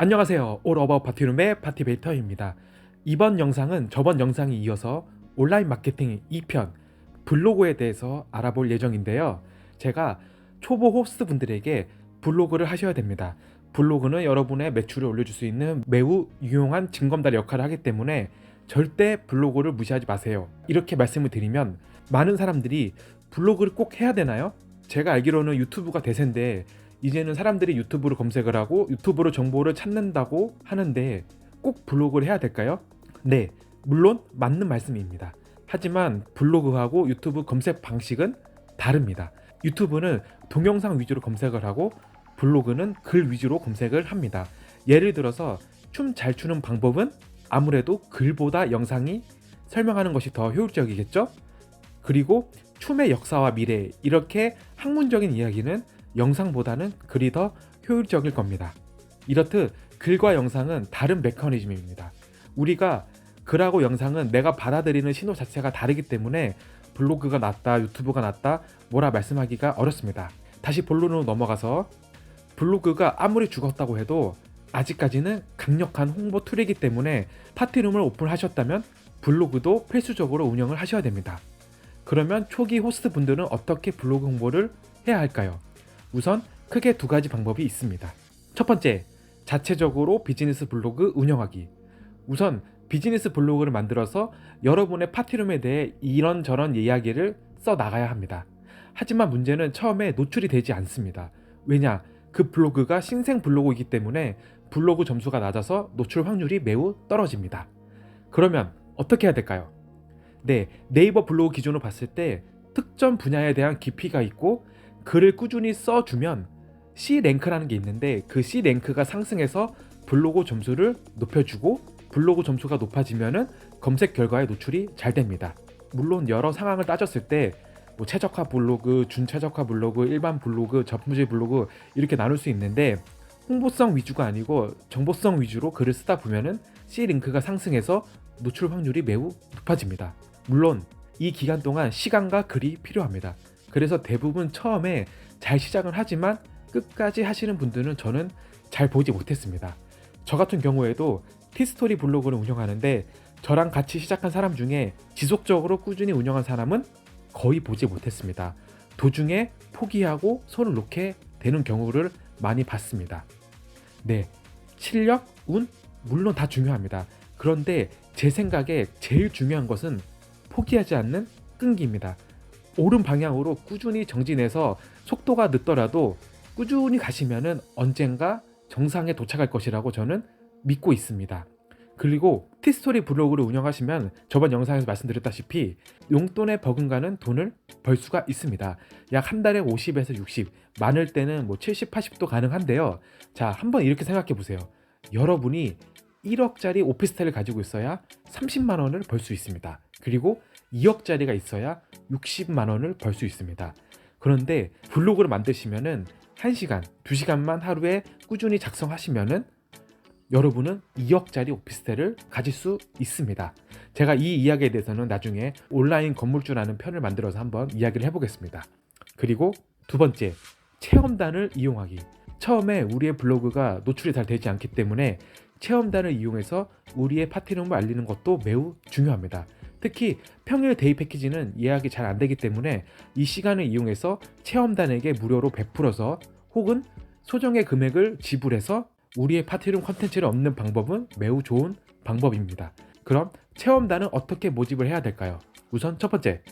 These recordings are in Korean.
안녕하세요. 올 어바웃 파티룸의 파티베이터입니다. 이번 영상은 저번 영상에 이어서 온라인 마케팅 2편 블로그에 대해서 알아볼 예정인데요. 제가 초보 호스트 분들에게 블로그를 하셔야 됩니다. 블로그는 여러분의 매출을 올려줄 수 있는 매우 유용한 징검다리 역할을 하기 때문에 절대 블로그를 무시하지 마세요. 이렇게 말씀을 드리면 많은 사람들이 블로그를 꼭 해야 되나요? 제가 알기로는 유튜브가 대세인데 이제는 사람들이 유튜브로 검색을 하고 유튜브로 정보를 찾는다고 하는데 꼭 블로그를 해야 될까요? 네, 물론 맞는 말씀입니다. 하지만 블로그하고 유튜브 검색 방식은 다릅니다. 유튜브는 동영상 위주로 검색을 하고 블로그는 글 위주로 검색을 합니다. 예를 들어서 춤 잘 추는 방법은 아무래도 글보다 영상이 설명하는 것이 더 효율적이겠죠? 그리고 춤의 역사와 미래, 이렇게 학문적인 이야기는 영상보다는 글이 더 효율적일 겁니다. 이렇듯 글과 영상은 다른 메커니즘입니다. 우리가 글하고 영상은 내가 받아들이는 신호 자체가 다르기 때문에 블로그가 낫다, 유튜브가 낫다 뭐라 말씀하기가 어렵습니다. 다시 본론으로 넘어가서 블로그가 아무리 죽었다고 해도 아직까지는 강력한 홍보 툴이기 때문에 파티룸을 오픈하셨다면 블로그도 필수적으로 운영을 하셔야 됩니다. 그러면 초기 호스트 분들은 어떻게 블로그 홍보를 해야 할까요? 우선 크게 두 가지 방법이 있습니다. 첫 번째, 자체적으로 비즈니스 블로그 운영하기. 우선 비즈니스 블로그를 만들어서 여러분의 파티룸에 대해 이런저런 이야기를 써 나가야 합니다. 하지만 문제는 처음에 노출이 되지 않습니다. 왜냐? 그 블로그가 신생 블로그이기 때문에 블로그 점수가 낮아서 노출 확률이 매우 떨어집니다. 그러면 어떻게 해야 될까요? 네, 네이버 블로그 기준으로 봤을 때 특정 분야에 대한 깊이가 있고 글을 꾸준히 써주면 C랭크라는 게 있는데 그 C랭크가 상승해서 블로그 점수를 높여주고 블로그 점수가 높아지면은 검색 결과에 노출이 잘 됩니다. 물론 여러 상황을 따졌을 때 뭐 최적화 블로그, 준최적화 블로그, 일반 블로그, 전문지 블로그 이렇게 나눌 수 있는데 홍보성 위주가 아니고 정보성 위주로 글을 쓰다 보면은 C링크가 상승해서 노출 확률이 매우 높아집니다. 물론 이 기간 동안 시간과 글이 필요합니다. 그래서 대부분 처음에 잘 시작을 하지만 끝까지 하시는 분들은 저는 잘 보지 못했습니다. 저 같은 경우에도 티스토리 블로그를 운영하는데 저랑 같이 시작한 사람 중에 지속적으로 꾸준히 운영한 사람은 거의 보지 못했습니다. 도중에 포기하고 손을 놓게 되는 경우를 많이 봤습니다. 네, 실력, 운 물론 다 중요합니다. 그런데 제 생각에 제일 중요한 것은 포기하지 않는 끈기입니다. 옳은 방향으로 꾸준히 정진해서 속도가 늦더라도 꾸준히 가시면은 언젠가 정상에 도착할 것이라고 저는 믿고 있습니다. 그리고 티스토리 블로그를 운영하시면 저번 영상에서 말씀드렸다시피 용돈에 버금가는 돈을 벌 수가 있습니다. 약 한 달에 50에서 60, 많을 때는 뭐 70, 80도 가능한데요. 자, 한번 이렇게 생각해 보세요. 여러분이 1억짜리 오피스텔을 가지고 있어야 30만 원을 벌 수 있습니다. 그리고 2억짜리가 있어야 60만 원을 벌 수 있습니다. 그런데 블로그를 만드시면은 1시간, 2시간만 하루에 꾸준히 작성하시면은 여러분은 2억짜리 오피스텔을 가질 수 있습니다. 제가 이 이야기에 대해서는 나중에 온라인 건물주라는 편을 만들어서 한번 이야기를 해보겠습니다. 그리고 두 번째, 체험단을 이용하기. 처음에 우리의 블로그가 노출이 잘 되지 않기 때문에 체험단을 이용해서 우리의 파티룸을 알리는 것도 매우 중요합니다. 특히 평일 데이 패키지는 예약이 잘 안 되기 때문에 이 시간을 이용해서 체험단에게 무료로 베풀어서 혹은 소정의 금액을 지불해서 우리의 파티룸 컨텐츠를 얻는 방법은 매우 좋은 방법입니다. 그럼 체험단은 어떻게 모집을 해야 될까요? 우선 첫 번째,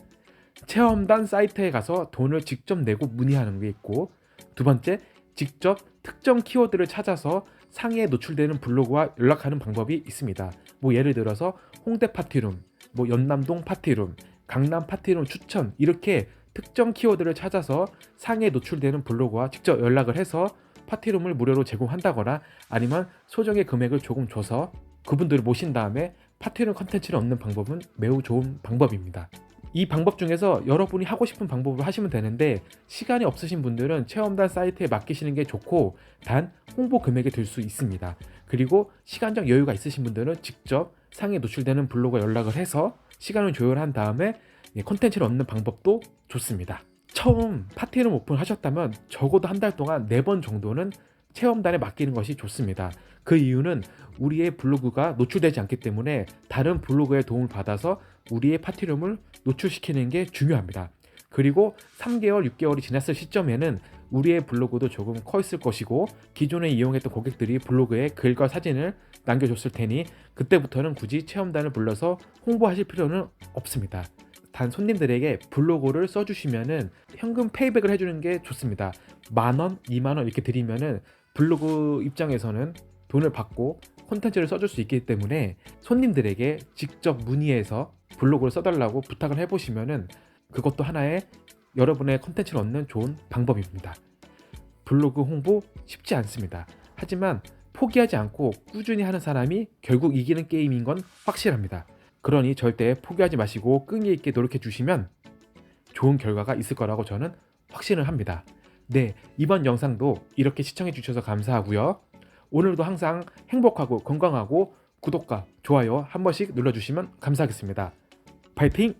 체험단 사이트에 가서 돈을 직접 내고 문의하는 게 있고, 두 번째, 직접 특정 키워드를 찾아서 상위에 노출되는 블로그와 연락하는 방법이 있습니다. 뭐 예를 들어서 홍대 파티룸, 뭐 연남동 파티룸, 강남 파티룸 추천, 이렇게 특정 키워드를 찾아서 상위에 노출되는 블로그와 직접 연락을 해서 파티룸을 무료로 제공한다거나 아니면 소정의 금액을 조금 줘서 그분들을 모신 다음에 파티룸 컨텐츠를 얻는 방법은 매우 좋은 방법입니다. 이 방법 중에서 여러분이 하고 싶은 방법을 하시면 되는데 시간이 없으신 분들은 체험단 사이트에 맡기시는 게 좋고 단 홍보 금액이 들 수 있습니다. 그리고 시간적 여유가 있으신 분들은 직접 상에 노출되는 블로그에 연락을 해서 시간을 조율한 다음에 콘텐츠를 얻는 방법도 좋습니다. 처음 파티룸 오픈하셨다면 적어도 한 달 동안 4번 정도는 체험단에 맡기는 것이 좋습니다. 그 이유는 우리의 블로그가 노출되지 않기 때문에 다른 블로그의 도움을 받아서 우리의 파티룸을 노출시키는 게 중요합니다. 그리고 3개월, 6개월이 지났을 시점에는 우리의 블로그도 조금 커 있을 것이고 기존에 이용했던 고객들이 블로그에 글과 사진을 남겨줬을 테니 그때부터는 굳이 체험단을 불러서 홍보하실 필요는 없습니다. 단 손님들에게 블로그를 써주시면은 현금 페이백을 해주는 게 좋습니다. 10,000원, 20,000원 이렇게 드리면은 블로그 입장에서는 돈을 받고 콘텐츠를 써줄 수 있기 때문에 손님들에게 직접 문의해서 블로그를 써달라고 부탁을 해보시면은 그것도 하나의 여러분의 콘텐츠를 얻는 좋은 방법입니다. 블로그 홍보 쉽지 않습니다. 하지만 포기하지 않고 꾸준히 하는 사람이 결국 이기는 게임인 건 확실합니다. 그러니 절대 포기하지 마시고 끈기 있게 노력해 주시면 좋은 결과가 있을 거라고 저는 확신을 합니다. 네, 이번 영상도 이렇게 시청해 주셔서 감사하고요. 오늘도 항상 행복하고 건강하고 구독과 좋아요 한 번씩 눌러주시면 감사하겠습니다. 파이팅!